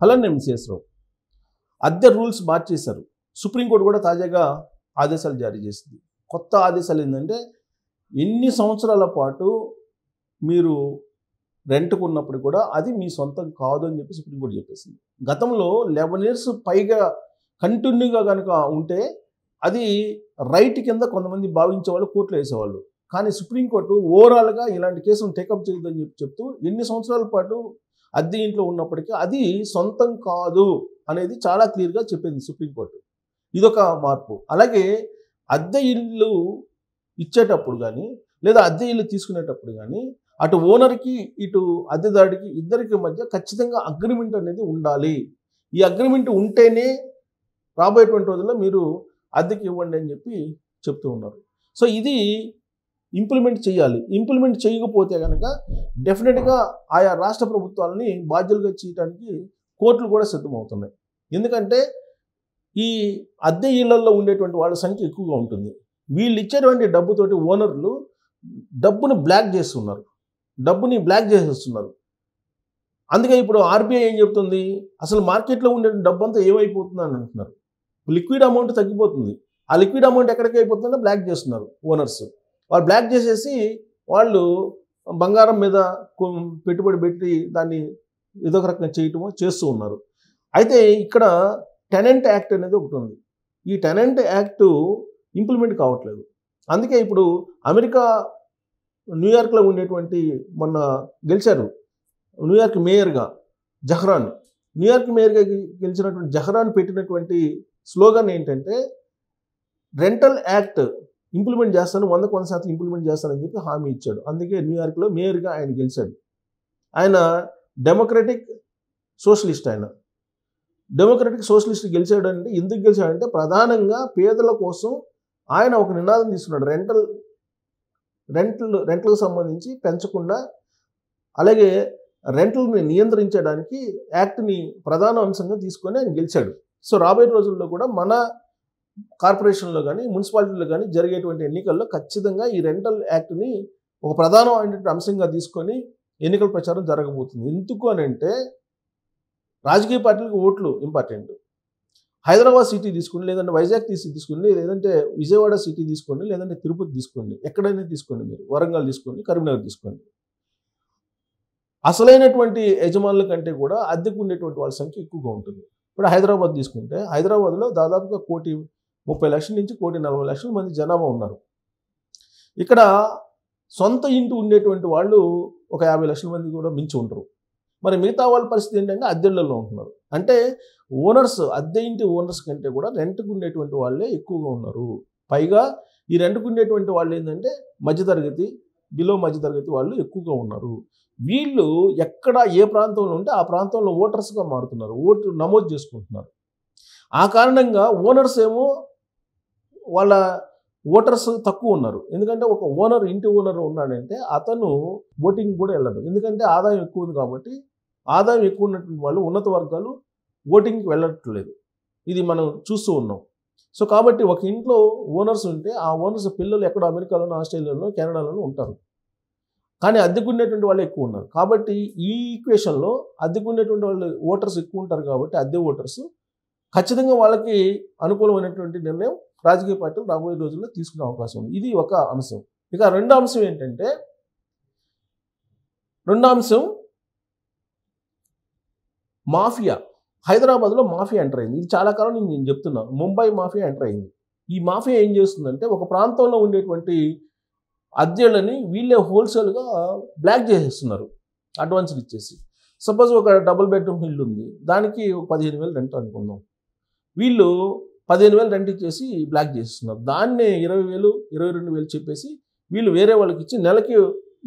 అలానే ఎంసీఎస్ రావు అద్దె రూల్స్ మార్చేశారు. సుప్రీంకోర్టు కూడా తాజాగా ఆదేశాలు జారీ చేసింది. కొత్త ఆదేశాలు ఏంటంటే ఎన్ని సంవత్సరాల పాటు మీరు రెంట్కు ఉన్నప్పుడు కూడా అది మీ సొంతం కాదు అని చెప్పి సుప్రీంకోర్టు చెప్పేసింది. గతంలో 11 years పైగా కంటిన్యూగా కనుక ఉంటే అది రైట్ కింద కొంతమంది భావించేవాళ్ళు, కోర్టులో వేసేవాళ్ళు. కానీ సుప్రీంకోర్టు ఓవరాల్గా ఇలాంటి కేసును టేకప్ చేయొద్దని చెప్తూ ఎన్ని సంవత్సరాల పాటు అద్దె ఇంట్లో ఉన్నప్పటికీ అది సొంతం కాదు అనేది చాలా క్లియర్గా చెప్పింది సుప్రీంకోర్టు. ఇదొక మార్పు. అలాగే అద్దె ఇల్లు ఇచ్చేటప్పుడు కానీ లేదా అద్దె ఇల్లు తీసుకునేటప్పుడు కానీ అటు ఓనర్కి ఇటు అద్దెదారుడికి ఇద్దరికి మధ్య ఖచ్చితంగా అగ్రిమెంట్ అనేది ఉండాలి. ఈ అగ్రిమెంట్ ఉంటేనే రాబోయేటువంటి రోజుల్లో మీరు అద్దెకి ఇవ్వండి అని చెప్పి చెప్తూ ఉన్నారు. సో ఇది ఇంప్లిమెంట్ చేయాలి. ఇంప్లిమెంట్ చేయకపోతే కనుక డెఫినెట్గా ఆయా రాష్ట్ర ప్రభుత్వాలని బాధ్యులుగా చేయడానికి కోర్టులు కూడా సిద్ధమవుతున్నాయి. ఎందుకంటే ఈ అద్దె ఇళ్లలో ఉండేటువంటి వాళ్ళ సంఖ్య ఎక్కువగా ఉంటుంది. వీళ్ళు ఇచ్చేటువంటి డబ్బుతోటి ఓనర్లు డబ్బుని బ్లాక్ చేస్తున్నారు, డబ్బుని బ్లాక్ చేసేస్తున్నారు. అందుకే ఇప్పుడు ఆర్బీఐ ఏం చెప్తుంది, అసలు మార్కెట్లో ఉండే డబ్బు అంతా ఏమైపోతుంది అని అంటున్నారు. లిక్విడ్ అమౌంట్ తగ్గిపోతుంది. ఆ లిక్విడ్ అమౌంట్ ఎక్కడికి అయిపోతుందో బ్లాక్ చేస్తున్నారు ఓనర్స్. వాళ్ళు బ్లాక్ చేసేసి వాళ్ళు బంగారం మీద పెట్టుబడి పెట్టి దాన్ని ఏదో ఒక రకంగా చేయటమో చేస్తూ ఉన్నారు. అయితే ఇక్కడ టెనెంట్ యాక్ట్ అనేది ఒకటి ఉంది. ఈ టెనెంట్ యాక్ట్ ఇంప్లిమెంట్ కావట్లేదు. అందుకే ఇప్పుడు అమెరికా న్యూయార్క్లో ఉండేటువంటి మొన్న గెలిచారు న్యూయార్క్ మేయర్గా జహ్రాన్. న్యూయార్క్ మేయర్గా గెలిచినటువంటి జహ్రాన్ పెట్టినటువంటి స్లోగన్ ఏంటంటే రెంటల్ యాక్ట్ ఇంప్లిమెంట్ చేస్తాను, 100% ఇంప్లిమెంట్ చేస్తానని చెప్పి హామీ ఇచ్చాడు. అందుకే న్యూయార్క్లో మేయర్గా ఆయన గెలిచాడు. ఆయన డెమోక్రటిక్ సోషలిస్ట్. ఆయన డెమోక్రటిక్ సోషలిస్ట్ గెలిచాడంటే ఎందుకు గెలిచాడంటే ప్రధానంగా పేదల కోసం ఆయన ఒక నినాదం తీసుకున్నాడు. రెంట్లకు సంబంధించి పెంచకుండా, అలాగే రెంట్లని నియంత్రించడానికి యాక్ట్ని ప్రధాన అంశంగా తీసుకొని ఆయన గెలిచాడు. సో రాబోయే రోజుల్లో కూడా మన కార్పొరేషన్లో కానీ మున్సిపాలిటీలో కానీ జరిగేటువంటి ఎన్నికల్లో ఖచ్చితంగా ఈ రెంటల్ యాక్ట్ని ఒక ప్రధానమైనటువంటి అంశంగా తీసుకొని ఎన్నికల ప్రచారం జరగబోతుంది. ఎందుకు అని అంటే రాజకీయ పార్టీలకు ఓట్లు ఇంపార్టెంట్. హైదరాబాద్ సిటీ తీసుకోండి, లేదంటే వైజాగ్ తీసుకోండి, లేదంటే విజయవాడ సిటీ తీసుకోండి, లేదంటే తిరుపతి తీసుకోండి, ఎక్కడైనా తీసుకోండి, మీరు వరంగల్ తీసుకోండి, కరీంనగర్ తీసుకోండి. అసలైనటువంటి యజమానుల కంటే కూడా అద్దెకు ఉండేటువంటి వాళ్ళ సంఖ్య ఎక్కువగా ఉంటుంది. ఇప్పుడు హైదరాబాద్ తీసుకుంటే హైదరాబాద్లో దాదాపుగా 1,30,00,000 నుంచి 1,40,00,000 మంది జనాభా ఉన్నారు. ఇక్కడ సొంత ఇంటి ఉండేటువంటి వాళ్ళు ఒక 50,00,000 మంది కూడా మించి ఉంటారు. మరి మిగతా వాళ్ళ పరిస్థితి ఏంటంటే అద్దెళ్లలో ఉంటున్నారు. అంటే ఓనర్స్, అద్దె ఇంటి ఓనర్స్ కంటే కూడా రెంట్కు ఉండేటువంటి వాళ్ళే ఎక్కువగా ఉన్నారు. పైగా ఈ రెంట్కు ఉండేటువంటి వాళ్ళు ఏంటంటే మధ్యతరగతి, బిలో మధ్యతరగతి వాళ్ళు ఎక్కువగా ఉన్నారు. వీళ్ళు ఎక్కడ ఏ ప్రాంతంలో ఉంటే ఆ ప్రాంతంలో ఓటర్స్గా మారుతున్నారు, ఓటు నమోదు చేసుకుంటున్నారు. ఆ కారణంగా ఓనర్స్ ఏమో వాళ్ళ ఓటర్స్ తక్కువ ఉన్నారు. ఎందుకంటే ఒక ఓనర్, ఇంటి ఓనర్ ఉన్నాడంటే అతను ఓటింగ్ కూడా వెళ్ళడు. ఎందుకంటే ఆదాయం ఎక్కువ ఉంది కాబట్టి ఆదాయం ఎక్కువ ఉన్నటువంటి వాళ్ళు, ఉన్నత వర్గాలు ఓటింగ్కి వెళ్ళట్లేదు. ఇది మనం చూస్తూ ఉన్నాం. సో కాబట్టి ఒక ఇంట్లో ఓనర్స్ ఉంటే ఆ ఓనర్స్ పిల్లలు ఎక్కడో అమెరికాలోనో, ఆస్ట్రేలియాలోనో, కెనడాలోనో ఉంటారు. కానీ అద్దెకునేటువంటి వాళ్ళు ఎక్కువ ఉన్నారు. కాబట్టి ఈ ఈక్వేషన్లో అద్దెకునేటువంటి వాళ్ళు ఓటర్స్ ఎక్కువ ఉంటారు కాబట్టి అద్దె ఓటర్స్ ఖచ్చితంగా వాళ్ళకి అనుకూలమైనటువంటి నిర్ణయం రాజకీయ పార్టీలు రాబోయే రోజుల్లో తీసుకునే అవకాశం ఉంది. ఇది ఒక అంశం. ఇక రెండో అంశం ఏంటంటే, మాఫియా. హైదరాబాద్లో మాఫియా ఎంటర్ అయింది. ఇది చాలా కాలం నేను చెప్తున్నాను. ముంబై మాఫియా ఎంటర్ అయింది. ఈ మాఫియా ఏం చేస్తుందంటే ఒక ప్రాంతంలో ఉండేటువంటి అద్దెలని వీళ్ళే హోల్సేల్గా బ్లాక్ చేసేస్తున్నారు, అడ్వాన్స్లు ఇచ్చేసి. సపోజ్ ఒక డబుల్ బెడ్రూమ్ ఇల్లు ఉంది, దానికి 15,000 రెంట్ అనుకుందాం. వీళ్ళు 15,000 రెంట్ ఇచ్చేసి బ్లాక్ చేస్తున్నారు. దాన్నే 20,000, 22,000 చెప్పేసి వీళ్ళు వేరే వాళ్ళకి ఇచ్చి నెలకి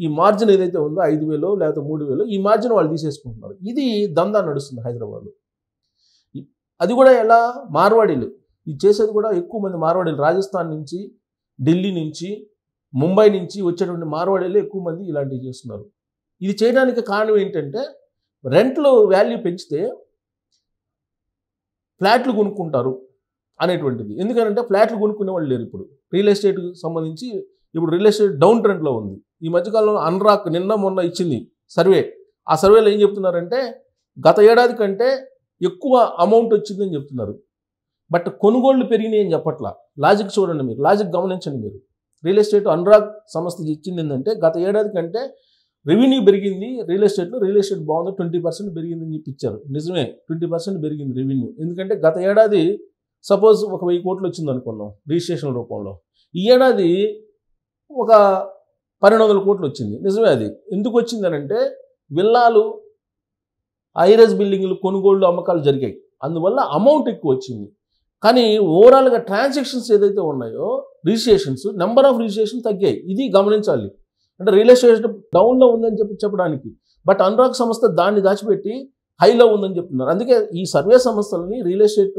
ఈ మార్జిన్ ఏదైతే ఉందో 5,000 లేకపోతే 3,000 ఈ మార్జిన్ వాళ్ళు తీసేసుకుంటున్నారు. ఇది దందా నడుస్తుంది హైదరాబాద్లో. అది కూడా ఎలా, మార్వాడీలు ఇది చేసేది కూడా ఎక్కువ మంది మార్వాడీలు. రాజస్థాన్ నుంచి, ఢిల్లీ నుంచి, ముంబై నుంచి వచ్చేటువంటి మార్వాడీలు ఎక్కువ మంది ఇలాంటివి చేస్తున్నారు. ఇది చేయడానికి కారణం ఏంటంటే రెంట్లు వాల్యూ పెంచితే ఫ్లాట్లు కొనుక్కుంటారు అనేటువంటిది. ఎందుకంటే ఫ్లాట్లు కొనుక్కునే వాళ్ళు లేరు. ఇప్పుడు రియల్ ఎస్టేట్కి సంబంధించి ఇప్పుడు రియల్ ఎస్టేట్ డౌన్ ట్రెండ్లో ఉంది. ఈ మధ్యకాలంలో అన్రాక్ నిన్న మొన్న ఇచ్చింది సర్వే. ఆ సర్వేలో ఏం చెప్తున్నారంటే గత ఏడాది కంటే ఎక్కువ అమౌంట్ వచ్చిందని చెప్తున్నారు. బట్ కొనుగోళ్లు పెరిగినాయి అని చెప్పట్లా. లాజిక్ చూడండి, మీరు లాజిక్ గమనించండి. మీరు రియల్ ఎస్టేట్ అనురాగ్ సంస్థ ఇచ్చింది ఏంటంటే గత ఏడాది కంటే రెవెన్యూ పెరిగింది, రియల్ ఎస్టేట్ బాగుంది, 20% పెరిగిందని చెప్పి ఇచ్చారు. నిజమే, 20% పెరిగింది రెవెన్యూ. ఎందుకంటే గత ఏడాది సపోజ్ ఒక 1000 కోట్లు వచ్చింది అనుకున్నాం రిజిస్ట్రేషన్ రూపంలో, ఈ ఏడాది ఒక 1200 కోట్లు వచ్చింది. నిజమే. అది ఎందుకు వచ్చింది అంటే విల్లాలు, హైరైజ్ బిల్డింగ్లు కొనుగోళ్లు అమ్మకాలు జరిగాయి, అందువల్ల అమౌంట్ ఎక్కువ వచ్చింది. కానీ ఓవరాల్గా ట్రాన్సాక్షన్స్ ఏదైతే ఉన్నాయో రిజిస్ట్రేషన్స్, నెంబర్ ఆఫ్ రిజిస్ట్రేషన్ తగ్గాయి. ఇది గమనించాలి. అంటే రియల్ ఎస్టేట్ డౌన్లో ఉందని చెప్పడానికి, బట్ అనురాగ్ సంస్థ దాన్ని దాచిపెట్టి హైలో ఉందని చెప్తున్నారు. అందుకే ఈ సర్వే సంస్థలని రియల్ ఎస్టేట్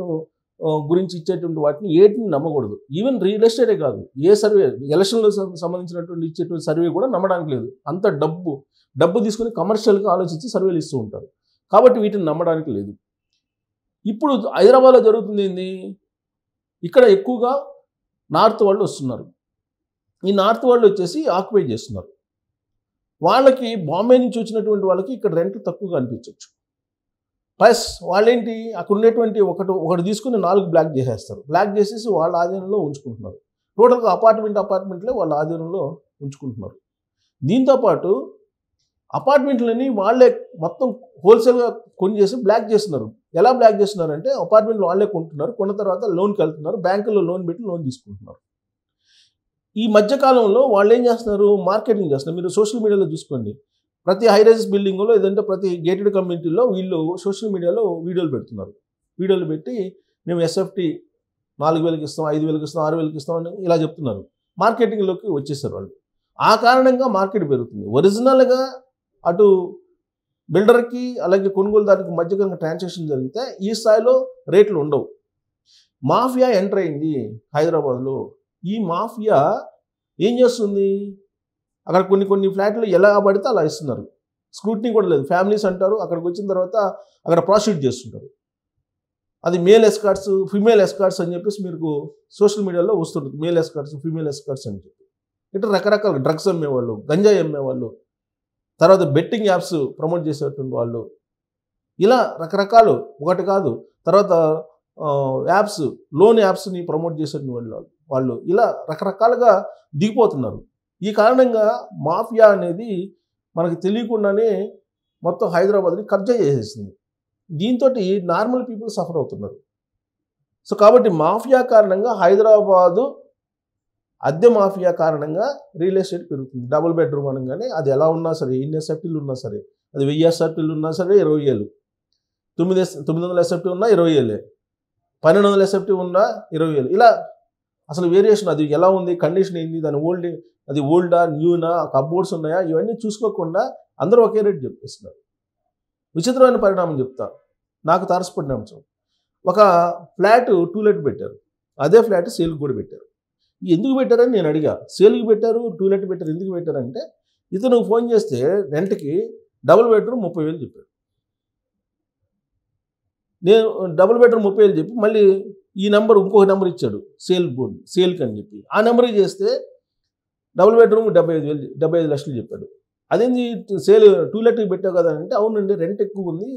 గురించి ఇచ్చేటువంటి వాటిని ఏటిని నమ్మకూడదు. ఈవెన్ రియల్ ఎస్టేటే కాదు, ఏ సర్వే ఎలక్షన్లకు సంబంధించినటువంటి ఇచ్చేటువంటి సర్వే కూడా నమ్మడానికి లేదు. అంత డబ్బు తీసుకుని కమర్షియల్గా ఆలోచించి సర్వేలు ఇస్తూ ఉంటారు. కాబట్టి వీటిని నమ్మడానికి లేదు. ఇప్పుడు హైదరాబాద్లో జరుగుతుంది ఏంది, ఇక్కడ ఎక్కువగా నార్త్ వాళ్ళు వస్తున్నారు. ఈ నార్త్ వాళ్ళు వచ్చేసి ఆక్యుపై చేస్తున్నారు. వాళ్ళకి బాంబే నుంచి వచ్చినటువంటి వాళ్ళకి ఇక్కడ రెంట్లు తక్కువగా అనిపించవచ్చు. ప్లస్ వాళ్ళేంటి అక్కడ ఉండేటువంటి ఒకటి తీసుకుని 4 బ్లాక్ చేసేస్తారు. బ్లాక్ చేసేసి వాళ్ళ ఆధీనంలో ఉంచుకుంటున్నారు. టోటల్గా అపార్ట్మెంట్లే వాళ్ళ ఆధీనంలో ఉంచుకుంటున్నారు. దీంతోపాటు అపార్ట్మెంట్లని వాళ్ళే మొత్తం హోల్సేల్గా కొని చేసి బ్లాక్ చేస్తున్నారు. ఎలా బ్లాక్ చేస్తున్నారంటే అపార్ట్మెంట్లు వాళ్ళే కొంటున్నారు, కొన్న తర్వాత లోన్కి వెళ్తున్నారు, బ్యాంకుల్లో లోన్ పెట్టి లోన్ తీసుకుంటున్నారు. ఈ మధ్యకాలంలో వాళ్ళు ఏం చేస్తున్నారు, మార్కెటింగ్ చేస్తున్నారు. మీరు సోషల్ మీడియాలో చూసుకోండి, ప్రతి హైరైజ్ బిల్డింగ్లో లేదంటే ప్రతి గేటెడ్ కమ్యూనిటీలో వీళ్ళు సోషల్ మీడియాలో వీడియోలు పెడుతున్నారు. వీడియోలు పెట్టి మేము ఎస్ఎఫ్టీ 4000కి ఇస్తాం, 5000కి ఇస్తాం, 6000కి ఇస్తాం అని ఇలా చెప్తున్నారు. మార్కెటింగ్లోకి వచ్చేసారు వాళ్ళు. ఆ కారణంగా మార్కెట్ పెరుగుతుంది. ఒరిజినల్గా అటు బిల్డర్కి అలాగే కొనుగోలుదారుకి మధ్య కనుక ట్రాన్సాక్షన్ జరిగితే ఈ స్థాయిలో రేట్లు ఉండవు. మాఫియా ఎంటర్ అయింది హైదరాబాద్లో. ఈ మాఫియా ఏం చేస్తుంది, అక్కడ కొన్ని ఫ్లాట్లు ఎలా పడితే అలా ఇస్తున్నారు. స్క్రూటినీ కూడా లేదు. ఫ్యామిలీస్ అంటారు, అక్కడికి వచ్చిన తర్వాత అక్కడ ప్రాసిక్యూట్ చేస్తుంటారు. అది మేల్ ఎస్కార్ట్స్, ఫిమేల్ ఎస్కార్ట్స్ అని చెప్పేసి మీకు సోషల్ మీడియాలో వస్తుంటుంది. మేల్ ఎస్కార్ట్స్, ఫిమేల్ ఎస్కార్ట్స్ అని చెప్పి ఇట్లా రకరకాల డ్రగ్స్ అమ్మేవాళ్ళు, గంజాయి అమ్మేవాళ్ళు, తర్వాత బెట్టింగ్ యాప్స్ ప్రమోట్ చేసేటువంటి వాళ్ళు, ఇలా రకరకాలు ఒకటి కాదు. తర్వాత యాప్స్, లోన్ యాప్స్ని ప్రమోట్ చేసేటువంటి వాళ్ళు ఇలా రకరకాలుగా దిగిపోతున్నారు. ఈ కారణంగా మాఫియా అనేది మనకు తెలియకుండానే మొత్తం హైదరాబాద్ని కబ్జా చేసేసింది. దీంతో నార్మల్ పీపుల్ సఫర్ అవుతున్నారు. సో కాబట్టి మాఫియా కారణంగా హైదరాబాదు అద్దె మాఫియా కారణంగా రియల్ ఎస్టేట్ పెరుగుతుంది. డబుల్ బెడ్రూమ్ అనగానే అది ఎలా ఉన్నా సరే, ఎన్ని ఎస్ఎఫ్టీలు ఉన్నా సరే, అది 1000 ఎస్ఎఫ్టీలు ఉన్నా సరే 20,000, 900 ఎస్ఎఫ్టీ ఉన్నా 20,000, 1200 ఎస్ఎఫ్టీ ఉన్నా 20,000, ఇలా అసలు వేరియేషన్ అది ఎలా ఉంది, కండిషన్ ఏంది, దాని అది ఓల్డా న్యూనా, కప్బోర్డ్స్ ఉన్నాయా, ఇవన్నీ చూసుకోకుండా అందరూ ఒకే రేట్ చెప్పేస్తున్నారు. విచిత్రమైన పరిణామం చెప్తా, నాకు తారసపడిన అంశం. ఒక ఫ్లాట్ 2 లెట్ పెట్టారు, అదే ఫ్లాట్ సేల్కి కూడా పెట్టారు. ఎందుకు పెట్టారని నేను అడిగా. సేల్కి పెట్టారు, 2 లెట్ పెట్టారు, ఎందుకు పెట్టారంటే ఇతను ఫోన్ చేస్తే రెంట్కి డబుల్ బెడ్రూమ్ 30,000 చెప్పాడు. నేను డబుల్ బెడ్రూమ్ 30,000 చెప్పి మళ్ళీ ఈ నెంబర్ ఇంకొక నెంబర్ ఇచ్చాడు సేల్కి అని చెప్పి. ఆ నెంబర్కి చేస్తే డబుల్ బెడ్రూమ్ 75 లక్షలు చెప్పాడు. అదేంది సేల్ 2 లెట్కి పెట్టావు కదా అంటే, అవునండి రెంట్ ఎక్కువ ఉంది,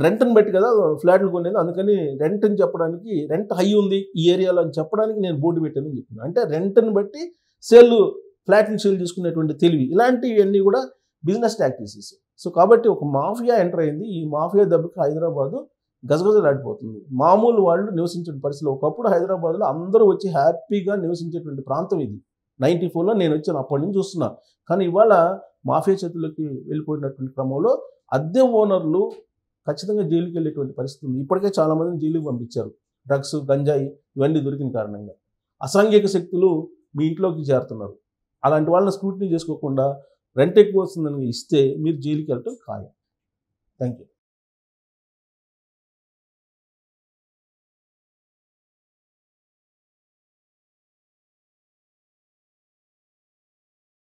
రెంట్ని బట్టి కదా ఫ్లాట్లు కొనేది, అందుకని రెంట్ అని చెప్పడానికి, రెంట్ హై ఉంది ఈ ఏరియాలో అని చెప్పడానికి నేను బోర్డు పెట్టానని చెప్తున్నాను. అంటే రెంట్ని బట్టి ఫ్లాట్ని సేల్ చేసుకునేటువంటి తెలివి, ఇలాంటివన్నీ కూడా బిజినెస్ టాక్టిక్స్. సో కాబట్టి ఒక మాఫియా ఎంటర్ అయింది. ఈ మాఫియా దెబ్బకి హైదరాబాదు గజగజలాడిపోతుంది. మామూలు వాళ్ళు నివసించే పరిస్థితులు. ఒకప్పుడు హైదరాబాద్లో అందరూ వచ్చి హ్యాపీగా నివసించేటువంటి ప్రాంతం ఇది. 94లో నేను వచ్చాను, అప్పటి నుంచి చూస్తున్నా. కానీ ఇవాళ మాఫియా చేతుల్లోకి వెళ్ళిపోయినటువంటి క్రమంలో అద్దె ఓనర్లు ఖచ్చితంగా జైలుకి వెళ్ళేటువంటి పరిస్థితి ఉంది. ఇప్పటికే చాలామందిని జైలుకి పంపించారు. డ్రగ్స్, గంజాయి ఇవన్నీ దొరికిన కారణంగా అసాంఘిక శక్తులు మీ ఇంట్లోకి చేరుతున్నారు. అలాంటి వాళ్ళని స్క్రూటినీ చేసుకోకుండా రెంట్ ఎక్కువ వస్తుందని ఇస్తే మీరు జైలుకి వెళ్ళటం ఖాయం. Thank you.